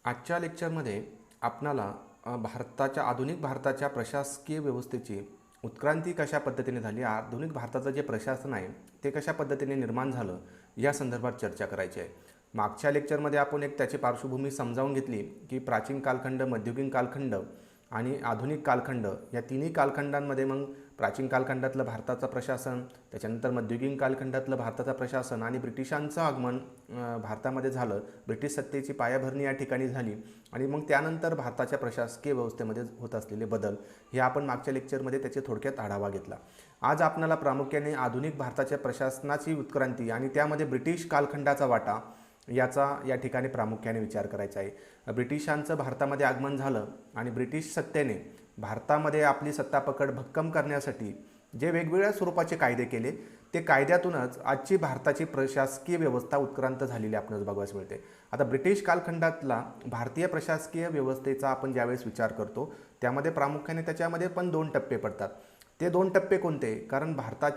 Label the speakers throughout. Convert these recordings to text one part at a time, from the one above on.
Speaker 1: आजच्या लेक्चरमध्ये आपणाला आधुनिक भारताच्या प्रशासकीय व्यवस्थेची उत्क्रांती कशा पद्धतीने झाली, आधुनिक भारताचं जे प्रशासन आहे ते कशा पद्धतीने निर्माण झालं या संदर्भात चर्चा करायची आहे. मागच्या लेक्चरमध्ये आपण त्याची पार्श्वभूमी समजावून घेतली की प्राचीन कालखंड, मध्ययुगीन कालखंड आणि आधुनिक कालखंड या तिन्ही कालखंडांमध्ये मग प्राचीन कालखंडातलं भारताचं प्रशासन, त्याच्यानंतर मध्ययुगीन कालखंडातलं भारताचं प्रशासन आणि ब्रिटिशांचं आगमन भारतामध्ये झालं. ब्रिटिश सत्तेची पायाभरणी या ठिकाणी झाली आणि मग त्यानंतर भारताच्या प्रशासकीय व्यवस्थेमध्ये होत असलेले बदल हे आपण मागच्या लेक्चरमध्ये त्याचे थोडक्यात आढावा घेतला. आज आपल्याला प्रामुख्याने आधुनिक भारताच्या प्रशासनाची उत्क्रांती आणि त्यामध्ये ब्रिटिश कालखंडाचा वाटा याचा या ठिकाणी प्रामुख्याने विचार करायचा आहे. ब्रिटिशांचं भारतामध्ये आगमन झालं आणि ब्रिटिश सत्तेने भारतामध्ये आपली सत्ता पकड भक्कम करण्यासाठी जे वेगवेगळ्या स्वरूपाचे कायदे केले, ते कायद्यातूनच आजची भारताची प्रशासकीय व्यवस्था उत्क्रांत झालेली आपल्याला बघायला मिळते. आता ब्रिटिश कालखंडातला भारतीय प्रशासकीय व्यवस्थेचा आपण ज्यावेळेस विचार करतो त्यामध्ये प्रामुख्याने त्याच्यामध्ये पण 2 टप्पे पडतात. ते 2 टप्पे कोणते? कारण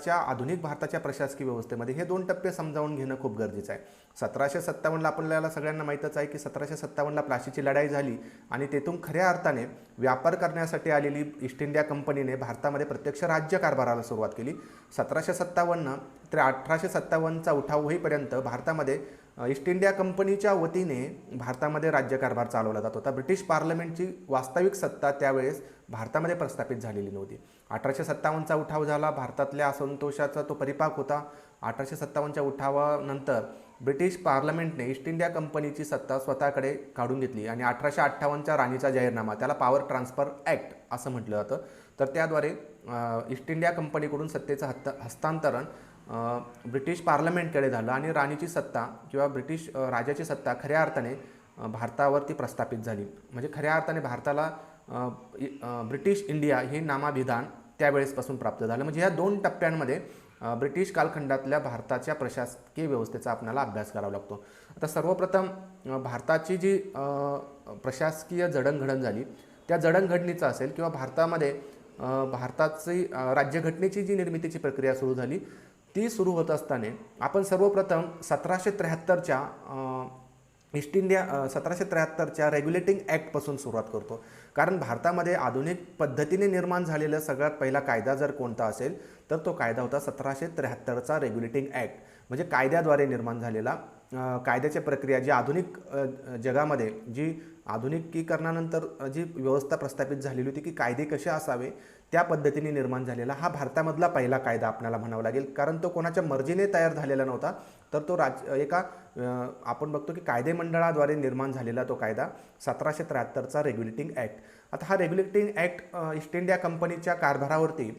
Speaker 1: आधुनिक भारताच्या प्रशासकीय व्यवस्थेमध्ये हे 2 टप्पे समजावून घेणं खूप गरजेचं आहे. 1757ला आपल्याला सगळ्यांना माहीतच आहे की 1757ला प्लाशीची लढाई झाली आणि तेथून खऱ्या अर्थाने व्यापार करण्यासाठी आलेली ईस्ट इंडिया कंपनीने भारतामध्ये प्रत्यक्ष राज्य कारभाराला सुरुवात केली. 1757 ते 1857चा उठाव होईपर्यंत भारतामध्ये ईस्ट इंडिया कंपनीच्या वतीने भारतामध्ये राज्यकारभार चालवला जात होता. ब्रिटिश पार्लमेंटची वास्तविक सत्ता त्यावेळेस भारतामध्ये प्रस्थापित झालेली नव्हती. 1857चा उठाव झाला, भारतातल्या असंतोषाचा तो परिपाक होता. 1857च्या उठावानंतर ब्रिटिश पार्लमेंटने ईस्ट इंडिया कंपनीची सत्ता स्वतःकडे काढून घेतली आणि 1858च्या राणीचा जाहीरनामा, त्याला पॉवर ट्रान्सफर ॲक्ट असं म्हटलं जातं, तर त्याद्वारे ईस्ट इंडिया कंपनीकडून सत्तेचं हस्तांतरण ब्रिटिश पार्लमेंटकडे झालं आणि राणीची सत्ता किंवा ब्रिटिश राजाची सत्ता खऱ्या अर्थाने भारतावरती प्रस्थापित झाली. म्हणजे खऱ्या अर्थाने भारताला ब्रिटिश इंडिया हे नामाभिधान त्यावेळेसपासून प्राप्त झालं. म्हणजे ह्या 2 टप्प्यांमध्ये ब्रिटिश कालखंडातल्या भारताच्या प्रशासकीय व्यवस्थेचा आपल्याला अभ्यास करावा लागतो. आता सर्वप्रथम भारताची जी प्रशासकीय जडणघडण झाली त्या जडणघडणीचं असेल किंवा भारतामध्ये भारताची राज्यघटनेची जी निर्मितीची प्रक्रिया सुरू झाली ती सुरू होत असताना आपण सर्वप्रथम 1773च्या ईस्ट इंडिया 1773च्या रेग्युलेटिंग ॲक्टपासून सुरुवात करतो. कारण भारतामध्ये आधुनिक पद्धतीने निर्माण झालेला सगळ्यात पहिला कायदा जर कोणता असेल तर तो कायदा होता 1773चा रेग्युलेटिंग ॲक्ट. म्हणजे कायद्याद्वारे निर्माण झालेला कायद्याची प्रक्रिया जी आधुनिक जगामध्ये जी आधुनिकीकरणानंतर जी व्यवस्था प्रस्थापित झालेली होती की कायदे कसे असावे त्या पद्धतीने निर्माण झालेला हा भारतामधला पहिला कायदा आपल्याला म्हणावा लागेल. कारण तो कोणाच्या मर्जीने तयार झालेला नव्हता, तर तो आपण बघतो की कायदेमंडळाद्वारे निर्माण झालेला तो कायदा 1773चा रेग्युलेटिंग ॲक्ट. आता हा रेग्युलेटिंग ॲक्ट ईस्ट इंडिया कंपनीच्या कारभारावरती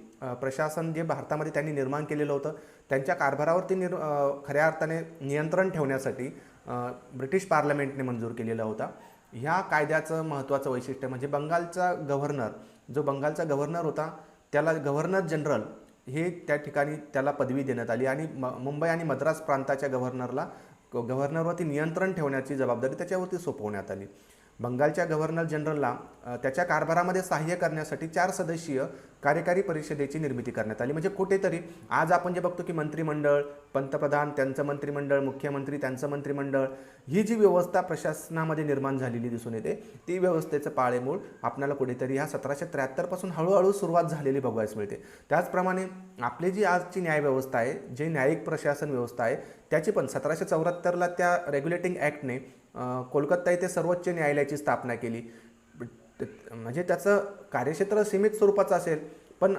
Speaker 1: प्रशासन जे भारतामध्ये त्यांनी निर्माण केलेलं होतं त्यांच्या कारभारावरती खऱ्या अर्थाने नियंत्रण ठेवण्यासाठी ब्रिटिश पार्लमेंटने मंजूर केलेला होता. ह्या कायद्याचं महत्त्वाचं वैशिष्ट्य म्हणजे बंगालचा गव्हर्नर होता त्याला गव्हर्नर जनरल हे त्या ठिकाणी त्याला पदवी देण्यात आली आणि मुंबई आणि मद्रास प्रांताच्या गव्हर्नरवरती नियंत्रण ठेवण्याची जबाबदारी त्याच्यावरती सोपवण्यात आली. बंगालच्या गव्हर्नर जनरलला त्याच्या कारभारामध्ये सहाय्य करण्यासाठी 4 सदस्यीय कार्यकारी परिषदेची निर्मिती करण्यात आली. म्हणजे कुठेतरी आज आपण जे बघतो की मंत्रिमंडळ, पंतप्रधान त्यांचं मंत्रिमंडळ, मुख्यमंत्री त्यांचं मंत्रिमंडळ, ही जी व्यवस्था प्रशासनामध्ये निर्माण झालेली दिसून येते ती व्यवस्थेचं पाळेमूळ आपल्याला कुठेतरी ह्या 1773 पासून हळूहळू सुरुवात झालेली बघायला मिळते. त्याचप्रमाणे आपली जी आजची न्यायव्यवस्था आहे, जे न्यायिक प्रशासन व्यवस्था आहे त्याची पण 1774ला त्या रेग्युलेटिंग ॲक्टने कोलकाता येथे सर्वोच्च न्यायालयाची स्थापना केली. म्हणजे त्याचं कार्यक्षेत्र सीमित स्वरूपाचं असेल पण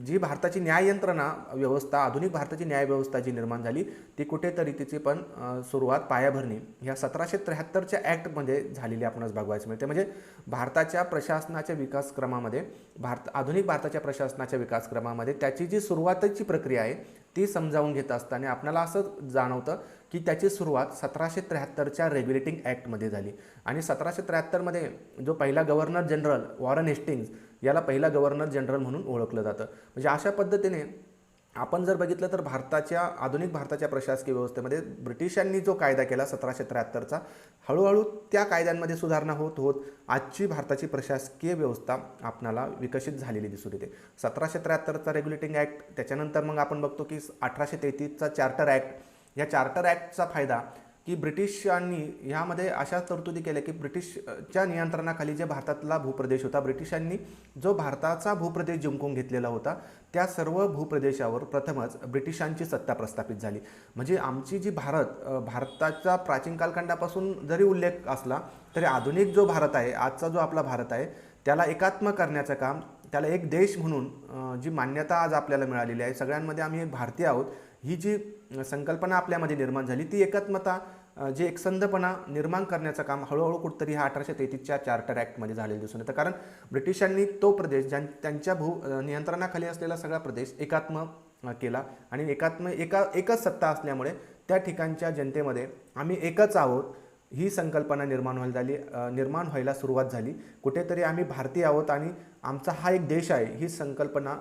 Speaker 1: जी भारताची न्याय यंत्रणा व्यवस्था, आधुनिक भारताची न्याय व्यवस्था जी निर्माण झाली ती कुठेतरी तिची पण सुरुवात, पायाभरणी ह्या 1773च्या ॲक्टमध्ये झालेली आपणास बघायला मिळते. म्हणजे भारताच्या प्रशासनाच्या विकासक्रमामध्ये आधुनिक भारताच्या प्रशासनाच्या विकासक्रमामध्ये त्याची जी सुरुवातीची प्रक्रिया आहे ती समजावून घेत असताना आपल्याला असं जाणवतं की त्याची सुरुवात 1773च्या रेग्युलेटिंग ॲक्टमध्ये झाली आणि 1773मध्ये जो पहिला गव्हर्नर जनरल वॉरन हेस्टिंग्ज याला पहिला गव्हर्नर जनरल म्हणून ओळखलं जातं. म्हणजे अशा पद्धतीने आपण जर बघितलं तर आधुनिक भारताच्या प्रशासकीय व्यवस्थेमध्ये ब्रिटिशांनी जो कायदा केला 1773चा, हळूहळू त्या कायद्यांमध्ये सुधारणा होत होत आजची भारताची प्रशासकीय व्यवस्था आपणाला विकसित झालेली दिसून येते. 1773चा रेग्युलेटिंग ॲक्ट, त्याच्यानंतर मग आपण बघतो की 1833चा चार्टर ॲक्ट. या चार्टर ॲक्टचा फायदा की ब्रिटिशांनी ह्यामध्ये अशा तरतुदी केल्या की ब्रिटिशच्या नियंत्रणाखाली जे भारतातला भूप्रदेश होता, ब्रिटिशांनी जो भारताचा भूप्रदेश जिंकून घेतलेला होता, त्या सर्व भूप्रदेशावर प्रथमच ब्रिटिशांची सत्ता प्रस्थापित झाली. म्हणजे आमची जी भारताचा प्राचीन कालखंडापासून जरी उल्लेख असला तरी आधुनिक जो भारत आहे, आजचा जो आपला भारत आहे, त्याला एकात्म करण्याचं काम, त्याला एक देश म्हणून जी मान्यता आज आपल्याला मिळालेली आहे, सगळ्यांमध्ये आम्ही एक भारतीय आहोत, ही जी संकल्पना आपल्यामध्ये निर्माण झाली, ती एकात्मता, जे एकसंधपणा निर्माण करण्याचं काम हळूहळू कुठंतरी हा 1833च्या चार्टर ॲक्टमध्ये झालेलं दिसून येतं. कारण ब्रिटिशांनी तो प्रदेश त्यांच्या नियंत्रणाखाली असलेला सगळा प्रदेश एकात्म केला आणि एकच सत्ता असल्यामुळे त्या ठिकाणच्या जनतेमध्ये आम्ही एकच आहोत ही संकल्पना निर्माण व्हायला सुरुवात झाली. कुठेतरी आम्ही भारतीय आहोत आणि आमचा हा एक देश आहे ही संकल्पना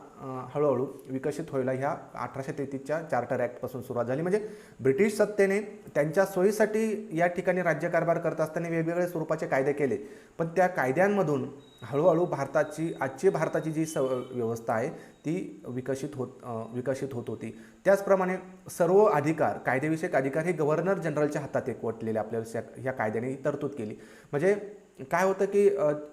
Speaker 1: हळूहळू विकसित व्हायला ह्या 1833च्या चार्टर ॲक्टपासून सुरुवात झाली. म्हणजे ब्रिटिश सत्तेने त्यांच्या सोयीसाठी या ठिकाणी राज्यकारभार करत असताना वेगवेगळे स्वरूपाचे कायदे केले, पण त्या कायद्यांमधून हळूहळू आजची भारताची जी व्यवस्था आहे ती विकसित होत होती. त्याचप्रमाणे सर्व अधिकार, कायदेविषयक अधिकार हे गव्हर्नर जनरलच्या हातात एकवटलेले आपल्याला ह्या कायद्याने तरतूद केली. म्हणजे काय होतं की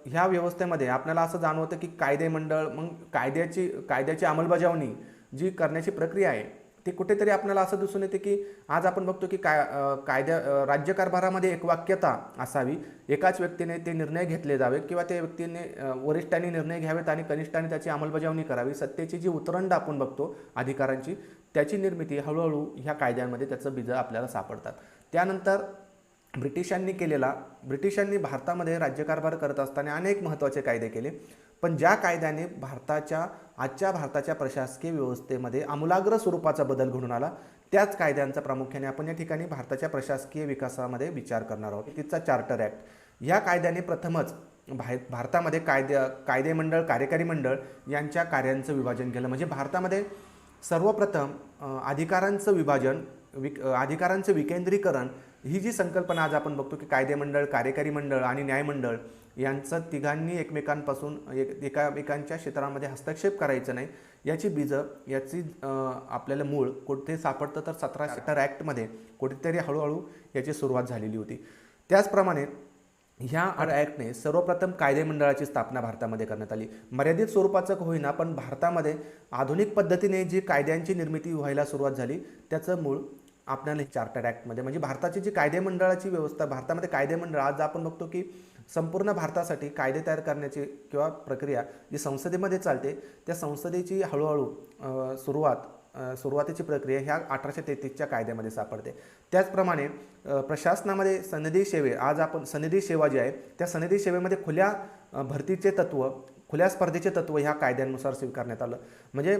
Speaker 1: ह्या व्यवस्थेमध्ये आपल्याला असं जाणवतं की कायदेमंडळ, मग कायद्याची अंमलबजावणी जी करण्याची प्रक्रिया आहे ती कुठेतरी आपल्याला असं दिसून येते की आज आपण बघतो की राज्यकारभारामध्ये एकवाक्यता असावी, एकाच व्यक्तीने ते निर्णय घेतले जावे किंवा त्या व्यक्तीने वरिष्ठांनी निर्णय घ्यावेत आणि कनिष्ठांनी त्याची अंमलबजावणी करावी. सत्तेची जी उतरंड आपण बघतो अधिकारांची, त्याची निर्मिती हळूहळू ह्या कायद्यांमध्ये त्याचं बीज आपल्याला सापडतात. त्यानंतर ब्रिटिशांनी भारतामध्ये राज्यकारभार करत असताना अनेक महत्त्वाचे कायदे केले, पण ज्या कायद्याने आजच्या भारताच्या प्रशासकीय व्यवस्थेमध्ये आमूलाग्र स्वरूपाचा बदल घडून आला, त्याच कायद्यांचा प्रामुख्याने आपण या ठिकाणी भारताच्या प्रशासकीय विकासामध्ये विचार करणार आहोत. तिचा चार्टर ॲक्ट. या कायद्याने प्रथमच भारतामध्ये कायदेमंडळ, कार्यकारी मंडळ यांच्या कार्यांचं विभाजन केलं. म्हणजे भारतामध्ये सर्वप्रथम अधिकारांचं विकेंद्रीकरण ही जी संकल्पना आज आपण बघतो की कायदेमंडळ, कार्यकारी मंडळ आणि न्यायमंडळ यांचं तिघांनी एकमेकांच्या क्षेत्रामध्ये हस्तक्षेप करायचं नाही, याची आपल्याला मूळ कुठे सापडतं तर 17 चार्टर ॲक्टमध्ये कुठेतरी हळूहळू याची सुरुवात झालेली होती. त्याचप्रमाणे ह्या ॲक्टने सर्वप्रथम कायदेमंडळाची स्थापना भारतामध्ये करण्यात आली. मर्यादित स्वरूपाचं होईना, पण भारतामध्ये आधुनिक पद्धतीने जी कायद्यांची निर्मिती व्हायला सुरुवात झाली त्याचं मूळ आपल्याला चार्टर ॲक्टमध्ये, म्हणजे भारताची जी कायदेमंडळाची व्यवस्था, भारतामध्ये कायदेमंडळ आज आपण बघतो की संपूर्ण भारतासाठी कायदे तयार करण्याची किंवा प्रक्रिया जी संसदेमध्ये चालते, त्या संसदेची हळूहळू सुरुवातीची प्रक्रिया ह्या 1833च्या कायद्यामध्ये सापडते. त्याचप्रमाणे प्रशासनामध्ये सनदी सेवा जी आहे त्या सनदी सेवेमध्ये खुल्या भरतीचे तत्व, खुल्या स्पर्धेचे तत्व ह्या कायद्यानुसार स्वीकारण्यात आलं. म्हणजे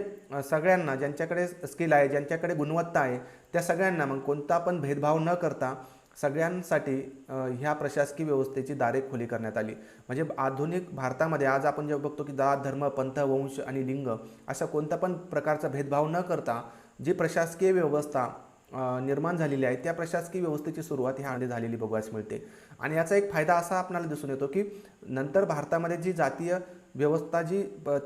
Speaker 1: सगळ्यांना, ज्यांच्याकडे स्किल आहे, ज्यांच्याकडे गुणवत्ता आहे, त्या सगळ्यांना मग कोणता पण भेदभाव न करता सगळ्यांसाठी ह्या प्रशासकीय व्यवस्थेची दारे खुली करण्यात आली. म्हणजे आधुनिक भारतामध्ये आज आपण जेव्हा बघतो की जात, धर्म, पंथ, वंश आणि लिंग अशा कोणत्या पण प्रकारचा भेदभाव न करता जी प्रशासकीय व्यवस्था निर्माण झालेली आहे, त्या प्रशासकीय व्यवस्थेची सुरुवात ह्यामध्ये झालेली बघायला मिळते. आणि याचा एक फायदा असा आपल्याला दिसून येतो की नंतर भारतामध्ये जी जातीय व्यवस्था,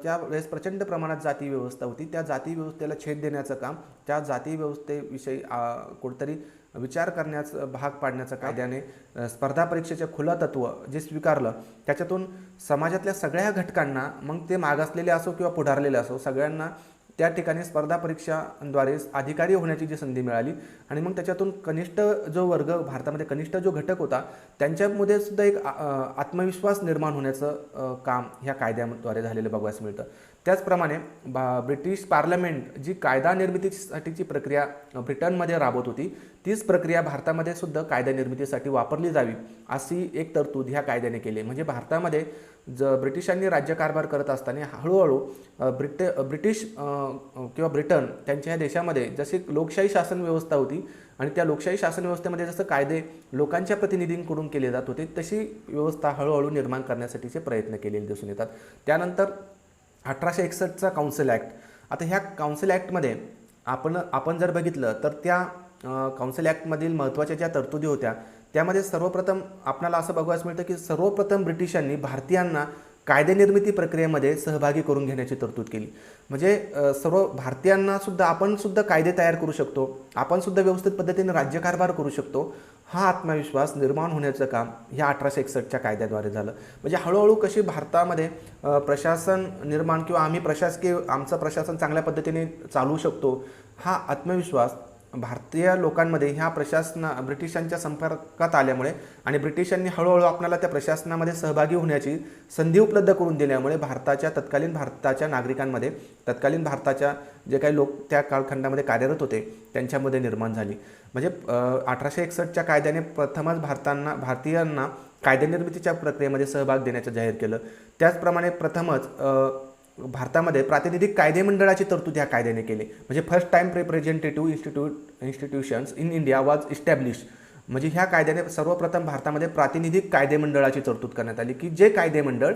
Speaker 1: त्यावेळेस प्रचंड प्रमाणात जाती व्यवस्था होती, त्या जाती व्यवस्थेला छेद देण्याचं काम, त्या जाती व्यवस्थेविषयी कुठेतरी विचार भाग पाडण्याचं कायद्याने स्पर्धा परीक्षेचे खुलं तत्व जे स्वीकारलं, त्याच्यातून समाजातल्या सगळ्या घटकांना, मग ते मागासलेले असो किंवा पुढारलेले असो, सगळ्यांना त्या ठिकाणी स्पर्धा परीक्षांद्वारे अधिकारी होण्याची जी संधी मिळाली. आणि मग त्याच्यातून कनिष्ठ जो वर्ग, भारतामध्ये कनिष्ठ जो घटक होता, त्यांच्यामध्ये सुद्धा एक आत्मविश्वास निर्माण होण्याचं काम ह्या कायद्याद्वारे झालेलं बघायला मिळतं. त्याचप्रमाणे ब्रिटिश पार्लमेंट जी कायदा निर्मितीसाठीची प्रक्रिया ब्रिटनमध्ये राबवत होती, तीच प्रक्रिया भारतामध्ये सुद्धा कायदा निर्मितीसाठी वापरली जावी अशी एक तरतूद ह्या कायद्याने केली. म्हणजे भारतामध्ये ब्रिटिशांनी राज्यकारभार करत असताना हळूहळू ब्रिटिश किंवा ब्रिटन त्यांच्या ह्या देशामध्ये जशी लोकशाही शासन व्यवस्था होती आणि त्या लोकशाही शासन व्यवस्थेमध्ये जसं कायदे लोकांच्या प्रतिनिधींकडून केले जात होते, तशी व्यवस्था हळूहळू निर्माण करण्यासाठीचे प्रयत्न केलेले दिसून येतात. त्यानंतर 1861चा काउन्सिल ॲक्ट. आता ह्या काउन्सिल ॲक्टमध्ये आपण जर बघितलं तर त्या काउन्सिल ॲक्टमधील महत्त्वाच्या ज्या तरतुदी होत्या त्यामध्ये सर्वप्रथम आपल्याला असं बघायला मिळतं की सर्वप्रथम ब्रिटिशांनी भारतीयांना कायदेनिर्मिती प्रक्रियेमध्ये सहभागी करून घेण्याची तरतूद केली. म्हणजे सर्व भारतीयांना सुद्धा आपण सुद्धा कायदे तयार करू शकतो, आपण सुद्धा व्यवस्थित पद्धतीने राज्यकारभार करू शकतो, हा आत्मविश्वास निर्माण होण्याचं काम ह्या 1861च्या कायद्याद्वारे झालं. म्हणजे हळूहळू कशी भारतामध्ये प्रशासन निर्माण किंवा आम्ही प्रशासकीय आमचं प्रशासन चांगल्या पद्धतीने चालवू शकतो, हा आत्मविश्वास भारतीय लोकांमध्ये ह्या ब्रिटिशांच्या संपर्कात आल्यामुळे आणि ब्रिटिशांनी हळूहळू आपल्याला त्या प्रशासनामध्ये सहभागी होण्याची संधी उपलब्ध करून दिल्यामुळे तत्कालीन भारताच्या नागरिकांमध्ये, तत्कालीन भारताच्या जे काही लोक त्या कालखंडामध्ये कार्यरत होते त्यांच्यामध्ये निर्माण झाली. म्हणजे 1861च्या कायद्याने प्रथमच भारतीयांना कायदेनिर्मितीच्या प्रक्रियेमध्ये सहभाग देण्याचं जाहीर केलं. त्याचप्रमाणे प्रथमच भारतामध्ये प्रातिनिधिक कायदेमंडळाची तरतूद ह्या कायद्याने केली. म्हणजे first time representative institutions in India was establish. म्हणजे ह्या कायद्याने सर्वप्रथम भारतामध्ये प्रातिनिधिक कायदेमंडळाची तरतूद करण्यात आली, की जे कायदेमंडळ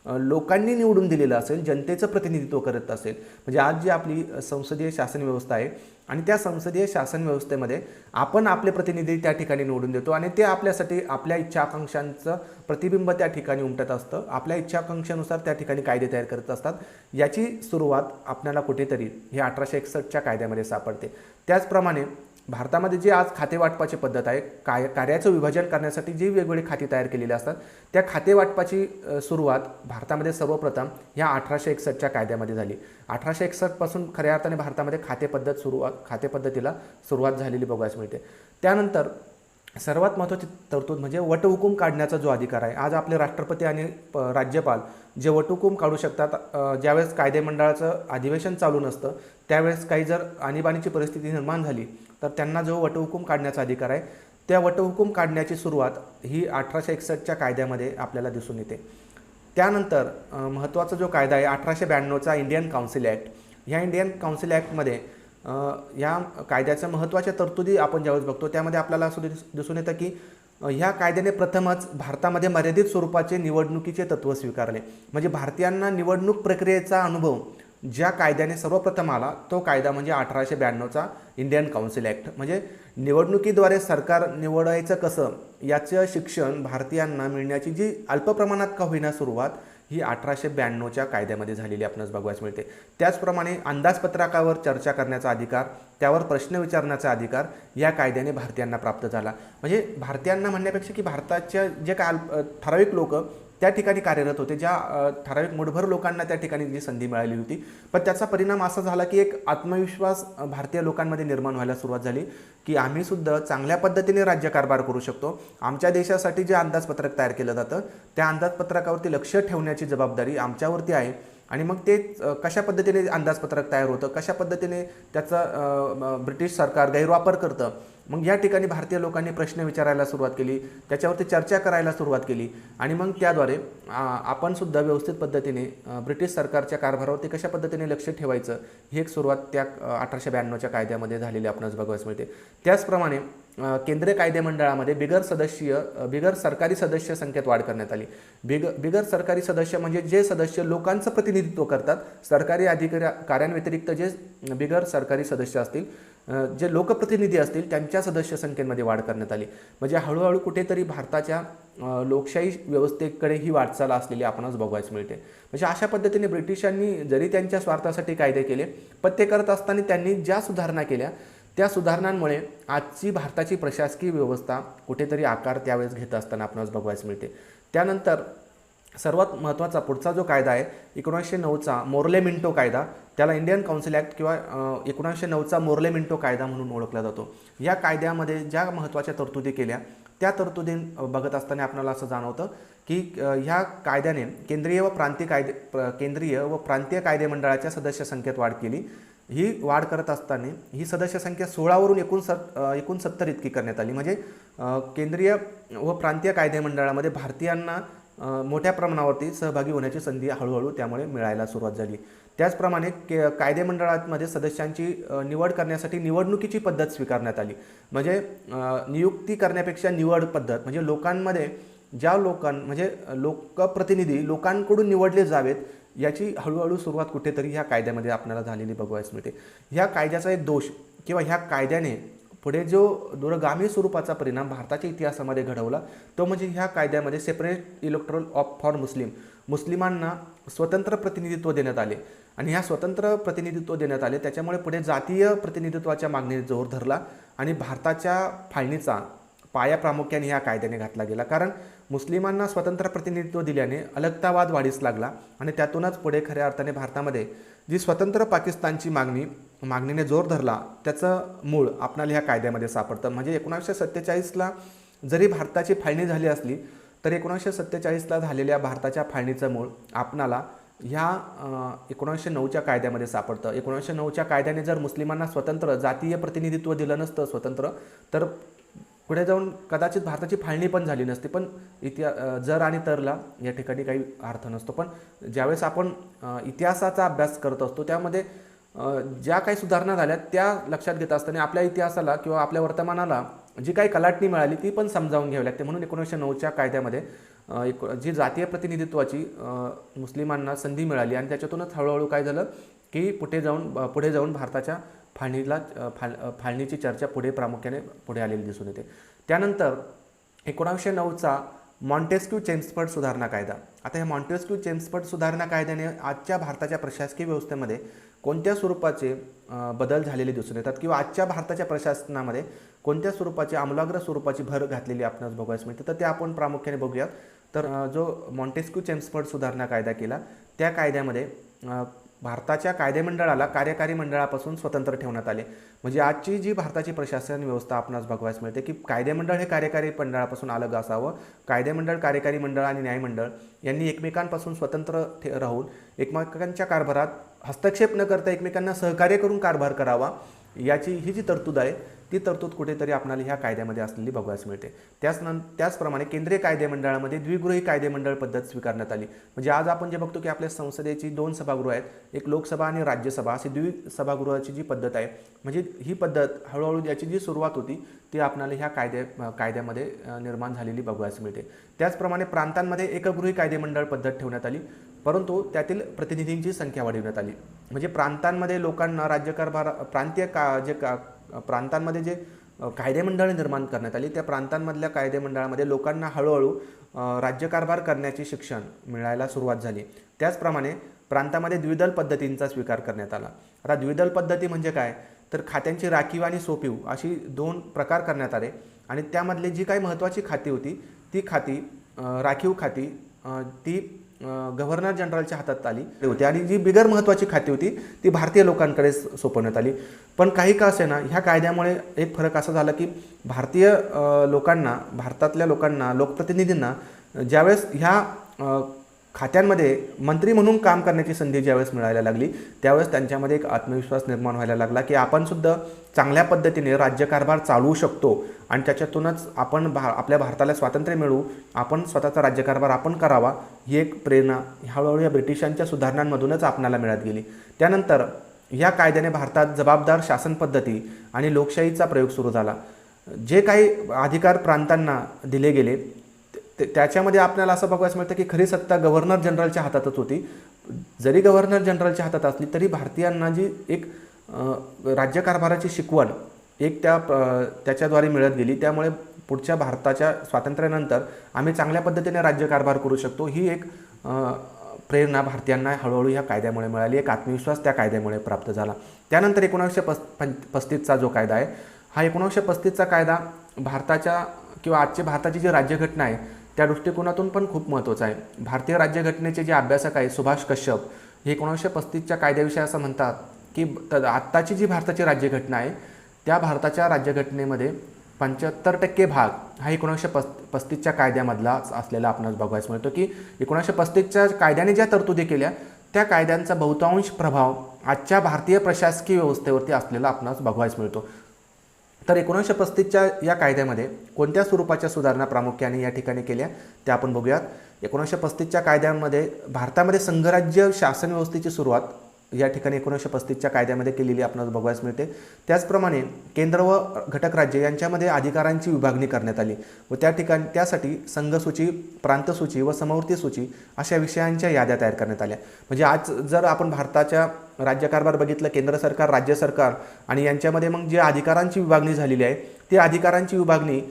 Speaker 1: लोकांनी निवडून दिलेलं असेल, जनतेचं प्रतिनिधित्व करत असेल. म्हणजे आज जी आपली संसदीय शासन व्यवस्था आहे आणि त्या संसदीय शासन व्यवस्थेमध्ये आपण आपले प्रतिनिधी त्या ठिकाणी निवडून देतो आणि ते आपल्यासाठी आपल्या इच्छा आकांक्षांचं प्रतिबिंब त्या ठिकाणी उमटत असतं, आपल्या इच्छा आकांक्षानुसार त्या ठिकाणी कायदे तयार करत असतात. याची सुरुवात आपल्याला कुठेतरी हे 1861च्या कायद्यामध्ये सापडते. त्याचप्रमाणे भारतामध्ये जी आज खातेवाटपाची पद्धत आहे, कार्याचं विभाजन करण्यासाठी जी वेगवेगळी खाती तयार केलेली असतात, त्या खातेवाटपाची सुरुवात भारतामध्ये सर्वप्रथम ह्या 1861च्या कायद्यामध्ये झाली. 1861पासून खऱ्या अर्थाने भारतामध्ये खातेपद्धतीला सुरुवात झालेली बघायला मिळते. त्यानंतर सर्वात महत्त्वाची तरतूद म्हणजे वटहुकूम काढण्याचा जो अधिकार आहे. आज आपले राष्ट्रपती आणि राज्यपाल जे वटहुकूम काढू शकतात, ज्यावेळेस कायदेमंडळाचं अधिवेशन चालू नसतं त्यावेळेस काही जर आणीबाणीची परिस्थिती निर्माण झाली तर त्यांना जो वटहुकूम काढण्याचा अधिकार आहे, त्या वटहुकूम काढण्याची सुरुवात ही 1861च्या कायद्यामध्ये आपल्याला दिसून येते. त्यानंतर महत्त्वाचा जो कायदा आहे 1892चा इंडियन काउन्सिल ॲक्ट. ह्या इंडियन काउन्सिल ॲक्टमध्ये या कायद्याच्या महत्त्वाच्या तरतुदी आपण ज्यावेळेस बघतो त्यामध्ये आपल्याला असं दिसून येतं की ह्या कायद्याने प्रथमच भारतामध्ये मर्यादित स्वरूपाचे निवडणुकीचे तत्त्व स्वीकारले. म्हणजे भारतीयांना निवडणूक प्रक्रियेचा अनुभव ज्या कायद्याने सर्वप्रथम आला तो कायदा म्हणजे 1892चा इंडियन काउन्सिल ॲक्ट. म्हणजे निवडणुकीद्वारे सरकार निवडायचं कसं याचं शिक्षण भारतीयांना मिळण्याची जी अल्प प्रमाणात का होईना सुरुवात ही 1892च्या कायद्यामध्ये झालेली आपणास बघायला मिळते. त्याचप्रमाणे अंदाजपत्रकावर चर्चा करण्याचा अधिकार, त्यावर प्रश्न विचारण्याचा अधिकार या कायद्याने भारतीयांना प्राप्त झाला. म्हणजे भारतीयांना म्हणण्यापेक्षा की भारताच्या जे काय ठराविक लोक त्या ठिकाणी कार्यरत होते, ज्या ठराविक मुठभर लोकांना त्या ठिकाणी जी संधी मिळाली होती, पण त्याचा परिणाम असा झाला की एक आत्मविश्वास भारतीय लोकांमध्ये निर्माण व्हायला सुरुवात झाली की आम्ही सुद्धा चांगल्या पद्धतीने राज्यकारभार करू शकतो. आमच्या देशासाठी जे अंदाजपत्रक तयार केलं जातं त्या अंदाजपत्रकावरती लक्ष ठेवण्याची जबाबदारी आमच्यावरती आहे आणि मग ते कशा पद्धतीने अंदाजपत्रक तयार होतं, कशा पद्धतीने त्याचा ब्रिटिश सरकार गैरवापर करतं. मग या ठिकाणी भारतीय लोकांनी प्रश्न विचारायला सुरुवात केली, त्याच्यावरती चर्चा करायला सुरुवात केली आणि मग त्याद्वारे आपण सुद्धा व्यवस्थित पद्धतीने ब्रिटिश सरकारच्या कारभारावरती कशा पद्धतीने लक्ष ठेवायचं ही एक सुरुवात त्या 1892च्या कायद्यामध्ये झालेली आपणास बघायला मिळते. त्याचप्रमाणे केंद्रीय कायदेमंडळामध्ये बिगर सरकारी सदस्य संख्येत वाढ करण्यात आली. बिगर सरकारी सदस्य म्हणजे जे सदस्य लोकांचं प्रतिनिधित्व करतात, सरकारी कार्यांव्यतिरिक्त जे बिगर सरकारी सदस्य असतील, जे लोकप्रतिनिधी असतील त्यांच्या सदस्य संख्येमध्ये वाढ करण्यात आली. म्हणजे हळूहळू कुठेतरी भारताच्या लोकशाही व्यवस्थेकडे ही वाटचाल असलेली आपणास बघायला मिळते. म्हणजे अशा पद्धतीने ब्रिटिशांनी जरी त्यांच्या स्वार्थासाठी कायदे केले, पण ते करत असताना त्यांनी ज्या सुधारणा केल्या त्या सुधारणांमुळे आजची भारताची प्रशासकीय व्यवस्था कुठेतरी आकार त्यावेळेस घेत असताना आपणास बघायला मिळते. त्यानंतर सर्वात महत्त्वाचा पुढचा जो कायदा आहे 1909चा मोर्ले मिंटो कायदा, त्याला इंडियन काउन्सिल ॲक्ट किंवा 1909चा मोर्ले मिंटो कायदा म्हणून ओळखला जातो. या कायद्यामध्ये ज्या महत्त्वाच्या तरतुदी केल्या त्या तरतुदी बघत असताना आपल्याला असं जाणवतं की ह्या कायद्याने केंद्रीय व प्रांतीय कायदेमंडळाच्या सदस्य संख्येत वाढ केली. ही वाढ करत असताना ही सदस्य संख्या 16वरून 69 इतकी करण्यात आली. म्हणजे केंद्रीय व प्रांतीय कायदेमंडळामध्ये भारतीयांना मोठ्या प्रमाणावरती सहभागी होण्याची संधी हळूहळू त्यामुळे मिळायला सुरुवात झाली. त्याचप्रमाणे कायदेमंडळामध्ये सदस्यांची निवड करण्यासाठी निवडणुकीची पद्धत स्वीकारण्यात आली. म्हणजे नियुक्ती करण्यापेक्षा निवड पद्धत, म्हणजे लोकांमध्ये म्हणजे लोकप्रतिनिधी लोकांकडून निवडले जावेत याची हळूहळू सुरुवात कुठेतरी ह्या कायद्यामध्ये आपल्याला झालेली बघायला मिळते. ह्या कायद्याचा एक दोष किंवा ह्या कायद्याने पुढे जो दूरगामी स्वरूपाचा परिणाम भारताच्या इतिहासामध्ये घडवला तो म्हणजे ह्या कायद्यामध्ये सेपरेट इलेक्टोरल फॉर मुस्लिमांना स्वतंत्र प्रतिनिधित्व देण्यात आले आणि ह्या स्वतंत्र प्रतिनिधित्व देण्यात आले त्याच्यामुळे पुढे जातीय प्रतिनिधित्वाच्या मागणीने जोर धरला आणि भारताच्या फाळणीचा पाया प्रामुख्याने ह्या कायद्याने घातला गेला, कारण मुस्लिमांना स्वतंत्र प्रतिनिधित्व दिल्याने अलगतावाद वाढीस लागला आणि त्यातूनच पुढे खऱ्या अर्थाने भारतामध्ये जी स्वतंत्र पाकिस्तानची मागणीने जोर धरला त्याचं मूळ आपल्याला ह्या कायद्यामध्ये सापडतं. म्हणजे 1947ला जरी भारताची फाळणी झाली असली तर 1947ला झालेल्या भारताच्या फाळणीचं मूळ आपणाला ह्या 1909च्या कायद्यामध्ये सापडतं. 1909च्या कायद्याने जर मुस्लिमांना स्वतंत्र जातीय प्रतिनिधित्व दिलं नसतं स्वतंत्र, तर पुढे जाऊन कदाचित भारताची फाळणी पण झाली नसती. पण जर आणि तरला या ठिकाणी काही अर्थ नसतो. पण ज्यावेळेस आपण इतिहासाचा अभ्यास करत असतो त्यामध्ये ज्या काही सुधारणा झाल्या त्या लक्षात घेत असताना आपल्या इतिहासाला किंवा आपल्या वर्तमानाला जी काही कलाटणी मिळाली ती पण समजावून घ्यावी लागते. म्हणून 1909च्या कायद्यामध्ये जी जातीय प्रतिनिधित्वाची मुस्लिमांना संधी मिळाली आणि त्याच्यातूनच हळूहळू काय झालं की पुढे जाऊन भारताच्या फाळणीची चर्चा प्रामुख्याने पुढे आलेली दिसून येते. त्यानंतर 1909चा मॉन्टेस्क्यू चेम्सफर्ड सुधारणा कायदा. आता ह्या मॉन्टेस्क्यू चेम्सफर्ड सुधारणा कायद्याने आजच्या भारताच्या प्रशासकीय व्यवस्थेमध्ये कोणत्या स्वरूपाचे बदल झालेले दिसून येतात किंवा आजच्या भारताच्या प्रशासनामध्ये कोणत्या स्वरूपाची आमूलाग्र स्वरूपाची भर घातलेली आपणास बघायला मिळते, तर ते आपण प्रामुख्याने बघूयात. तर जो मॉन्टेस्क्यू चेम्सफर्ड सुधारणा कायदा केला त्या कायद्यामध्ये भारताच्या कायदेमंडळाला कार्यकारी मंडळापासून स्वतंत्र ठेवण्यात आले. म्हणजे आजची जी भारताची प्रशासन व्यवस्था आपणास बघायला मिळते की कायदेमंडळ हे कार्यकारी मंडळापासून अलग असावं. कायदेमंडळ, कार्यकारी मंडळ आणि न्यायमंडळ यांनी एकमेकांपासून स्वतंत्र राहून एकमेकांच्या कारभारात हस्तक्षेप न करता एकमेकांना सहकार्य करून कारभार करावा याची ही जी तरतूद आहे ती तरतूद कुठेतरी आपल्याला ह्या कायद्यामध्ये असलेली बघायला मिळते. त्याचप्रमाणे केंद्रीय कायदेमंडळामध्ये द्विगृही कायदेमंडळ पद्धत स्वीकारण्यात आली. म्हणजे आज आपण जे बघतो की आपल्या संसदेची 2 सभागृह आहेत, एक लोकसभा आणि राज्यसभा, अशी द्विसभागृहाची जी पद्धत आहे, म्हणजे ही पद्धत हळूहळू याची जी सुरुवात होती ती आपल्याला ह्या कायद्यामध्ये निर्माण झालेली बघायला मिळते. त्याचप्रमाणे प्रांतांमध्ये एकगृही कायदेमंडळ पद्धत ठेवण्यात आली, परंतु त्यातील प्रतिनिधींची संख्या वाढवण्यात आली. म्हणजे प्रांतांमध्ये लोकांना राज्यकारभार प्रांतांमध्ये जे कायदेमंडळ निर्माण करण्यात आली त्या प्रांतांमधल्या कायदेमंडळामध्ये लोकांना हळूहळू राज्यकारभार करण्याचे शिक्षण मिळायला सुरुवात झाली. त्याचप्रमाणे प्रांतामध्ये द्विदल पद्धतींचा स्वीकार करण्यात आला. आता द्विदल पद्धती म्हणजे काय, तर खात्यांची राखीव आणि सोपीव अशी 2 प्रकार करण्यात आले आणि त्यामधली जी काही महत्त्वाची खाती होती ती खाती राखीव खाती ती गव्हर्नर जनरलच्या हातात आली होती आणि जी बिगर महत्त्वाची खाती होती ती भारतीय लोकांकडे सोपवण्यात आली. पण काही का असेना ह्या कायद्यामुळे एक फरक असा झाला की भारतातल्या लोकांना, लोकप्रतिनिधींना ज्यावेळेस ह्या खात्यांमध्ये मंत्री म्हणून काम करण्याची संधी ज्यावेळेस मिळायला लागली त्यावेळेस त्यांच्यामध्ये एक आत्मविश्वास निर्माण व्हायला लागला की आपण सुद्धा चांगल्या पद्धतीने राज्यकारभार चालवू शकतो आणि त्याच्यातूनच आपण आपल्या भारताला स्वातंत्र्य मिळवू, आपण स्वतःचा राज्यकारभार आपण करावा, ही एक प्रेरणा हळूहळू या ब्रिटिशांच्या सुधारणांमधूनच आपणाला मिळत गेली. त्यानंतर या कायद्याने भारतात जबाबदार शासन पद्धती आणि लोकशाहीचा प्रयोग सुरू झाला. जे काही अधिकार प्रांतांना दिले गेले त्याच्यामध्ये आपल्याला असं बघायला मिळतं की खरी सत्ता गव्हर्नर जनरलच्या हातातच होती. जरी गव्हर्नर जनरलच्या हातात असली तरी भारतीयांना जी एक राज्यकारभाराची शिकवण एक त्याच्याद्वारे मिळत गेली, त्यामुळे पुढच्या भारताच्या स्वातंत्र्यानंतर आम्ही चांगल्या पद्धतीने राज्यकारभार करू शकतो ही एक प्रेरणा भारतीयांना हळूहळू ह्या कायद्यामुळे मिळाली, एक आत्मविश्वास त्या कायद्यामुळे प्राप्त झाला. त्यानंतर 1935चा जो कायदा आहे हा 1935चा कायदा भारताच्या किंवा आजची भारताची जी राज्यघटना आहे त्या दृष्टिकोनातून पण खूप महत्त्वाचा आहे. भारतीय राज्यघटनेचे जे अभ्यासक आहे सुभाष कश्यप हे 1935च्या कायद्याविषयी असं म्हणतात की आत्ताची जी भारताची राज्यघटना आहे त्या भारताच्या राज्यघटनेमध्ये 75% भाग हा 1935च्या कायद्यामधला असलेला आपणास बघायला मिळतो की 1935च्या कायद्याने ज्या तरतुदी केल्या त्या कायद्यांचा बहुतांश प्रभाव आजच्या भारतीय प्रशासकीय व्यवस्थेवरती असलेला आपणास बघायला मिळतो. तर 1935च्या या कायद्यामध्ये कोणत्या स्वरूपाच्या सुधारणा प्रामुख्याने या ठिकाणी केल्या त्या आपण बघूयात. 1935च्या कायद्यामध्ये भारतामध्ये संघराज्य शासन व्यवस्थेची सुरुवात या ठिकाणी 1935च्या कायद्यामध्ये केलेली आपणास बघायला मिळते. त्याचप्रमाणे केंद्र व घटक राज्य यांच्यामध्ये अधिकारांची विभागणी करण्यात आली व त्यासाठी संघसूची, प्रांतसूची व समवर्ती सूची अशा विषयांच्या याद्या तयार करण्यात आल्या. म्हणजे आज जर आपण भारताच्या राज्यकारभार बघितलं, केंद्र सरकार, राज्य सरकार आणि यांच्यामध्ये मग जे अधिकारांची विभागणी झालेली आहे, ती अधिकारांची विभागणी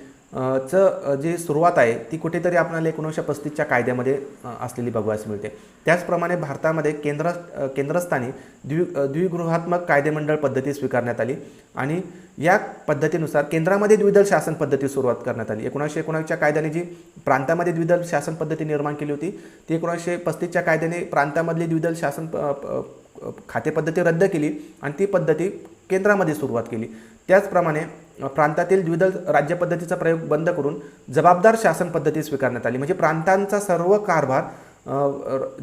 Speaker 1: जी सुरुवात आहे ती कुठेतरी आपल्याला 1935च्या कायद्यामध्ये असलेली बघायला मिळते. त्याचप्रमाणे भारतामध्ये केंद्रस्थानी द्विगृहात्मक कायदेमंडळ पद्धती स्वीकारण्यात आली आणि या पद्धतीनुसार केंद्रामध्ये द्विदल शासन पद्धती सुरुवात करण्यात आली. 1919च्या कायद्याने जी प्रांतामध्ये द्विदल शासन पद्धती निर्माण केली होती, ती 1935च्या कायद्याने प्रांतामधली द्विदल शासन खातेपद्धती रद्द केली आणि ती पद्धती केंद्रामध्ये सुरुवात केली. त्याचप्रमाणे प्रांतातील द्विदल राज्य पद्धतीचा प्रयोग बंद करून जबाबदार शासन पद्धती स्वीकारण्यात आली. म्हणजे प्रांतांचा सर्व कारभार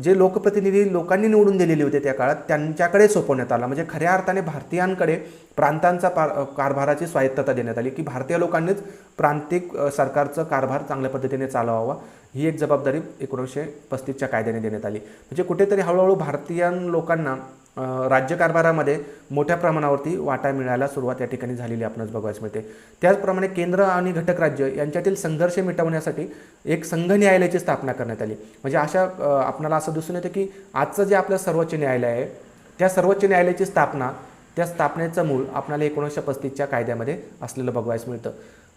Speaker 1: जे लोकप्रतिनिधी लोकांनी निवडून दिलेले होते त्या काळात त्यांच्याकडे सोपवण्यात आला. म्हणजे खऱ्या अर्थाने भारतीयांकडे प्रांतांचा कारभाराची स्वायत्तता देण्यात आली की भारतीय लोकांनीच प्रांतिक सरकारचं कारभार चांगल्या पद्धतीने चालवावा, ही एक जबाबदारी 1935च्या कायद्याने देण्यात आली. म्हणजे कुठेतरी हळूहळू भारतीय लोकांना राज्यकारभारामध्ये मोठ्या प्रमाणावरती वाटा मिळायला सुरुवात या ठिकाणी झालेली आपणास बघायला मिळते. त्याचप्रमाणे केंद्र आणि घटक राज्य यांच्यातील संघर्ष मिटवण्यासाठी एक संघ न्यायालयाची स्थापना करण्यात आली. म्हणजे अशा आपल्याला असं दिसून येतं की आजचं जे आपलं सर्वोच्च न्यायालय आहे त्या सर्वोच्च न्यायालयाची स्थापना, त्या स्थापनेचं मूळ आपल्याला 1935च्या कायद्यामध्ये असलेलं बघायला मिळतं.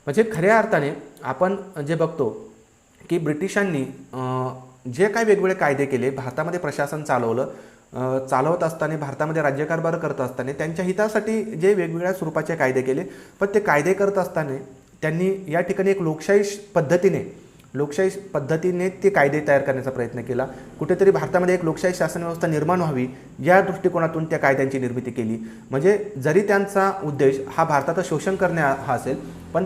Speaker 1: म्हणजे खऱ्या अर्थाने आपण जे बघतो की ब्रिटिशांनी जे काही वेगवेगळे कायदे केले, भारतामध्ये प्रशासन चालवत असताना, भारतामध्ये राज्यकारभार करत असताना त्यांच्या हितासाठी जे वेगवेगळ्या स्वरूपाचे कायदे केले, पण ते कायदे करत असताना त्यांनी या ठिकाणी एक लोकशाही पद्धतीने ते कायदे तयार करण्याचा प्रयत्न केला. कुठेतरी भारतामध्ये एक लोकशाही शासन व्यवस्था निर्माण व्हावी या दृष्टिकोनातून त्या कायद्यांची निर्मिती केली. म्हणजे जरी त्यांचा उद्देश हा भारताचं शोषण करणे हा असेल, पण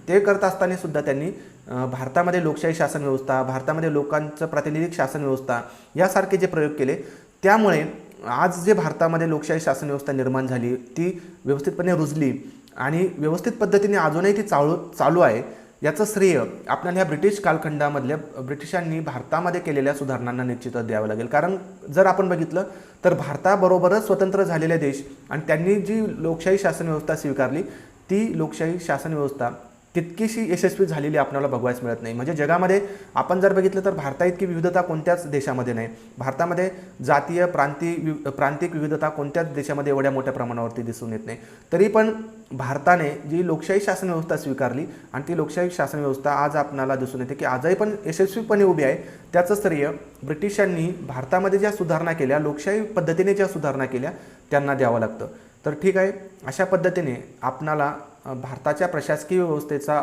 Speaker 1: ते करत असताना सुद्धा त्यांनी भारतामध्ये लोकशाही शासन व्यवस्था, भारतामध्ये लोकांचं प्रातिनिधिक शासन व्यवस्था यासारखे जे प्रयोग केले, त्यामुळे आज जे भारतामध्ये लोकशाही शासन व्यवस्था निर्माण झाली ती व्यवस्थितपणे रुजली आणि व्यवस्थित पद्धतीने अजूनही ती चालू आहे. याचं श्रेय आपल्याला ह्या ब्रिटिश कालखंडामधल्या ब्रिटिशांनी भारतामध्ये केलेल्या सुधारणांना निश्चितच द्यावं लागेल. कारण जर आपण बघितलं तर भारताबरोबरच स्वतंत्र झालेले देश आणि त्यांनी जी लोकशाही शासन व्यवस्था स्वीकारली ती लोकशाही शासन व्यवस्था तितकीशी यशस्वी झालेली आपल्याला बघायला मिळत नाही. म्हणजे जगामध्ये आपण जर बघितलं तर भारताइतकी विविधता कोणत्याच देशामध्ये नाही. भारतामध्ये जातीय प्रांतिक विविधता कोणत्याच देशामध्ये एवढ्या मोठ्या प्रमाणावरती दिसून येत नाही. तरी पण भारताने जी लोकशाही शासन व्यवस्था स्वीकारली आणि ती लोकशाही शासन व्यवस्था आज आपल्याला दिसून येते की आजही पण यशस्वीपणे उभी आहे. त्याचं श्रेय ब्रिटिशांनी भारतामध्ये ज्या सुधारणा केल्या, लोकशाही पद्धतीने ज्या सुधारणा केल्या त्यांना द्यावं लागतं. तर ठीक आहे, अशा पद्धतीने आपणाला भारताच्या प्रशासकीय व्यवस्थेचा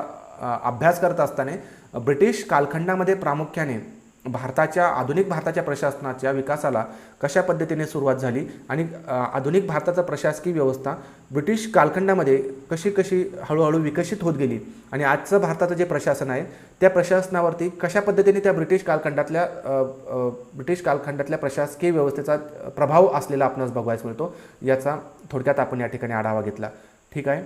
Speaker 1: अभ्यास करत असताना ब्रिटिश कालखंडामध्ये प्रामुख्याने आधुनिक भारताच्या प्रशासनाच्या विकासाला कशा पद्धतीने सुरुवात झाली आणि आधुनिक भारताचा प्रशासकीय व्यवस्था ब्रिटिश कालखंडामध्ये कशी हळूहळू विकसित होत गेली आणि आजचं भारताचं जे प्रशासन आहे त्या प्रशासनावरती कशा पद्धतीने त्या ब्रिटिश कालखंडातल्या प्रशासकीय व्यवस्थेचा प्रभाव असलेला आपणास बघायला मिळतो, याचा थोडक्यात आपण या ठिकाणी आढावा घेतला. ठीक आहे.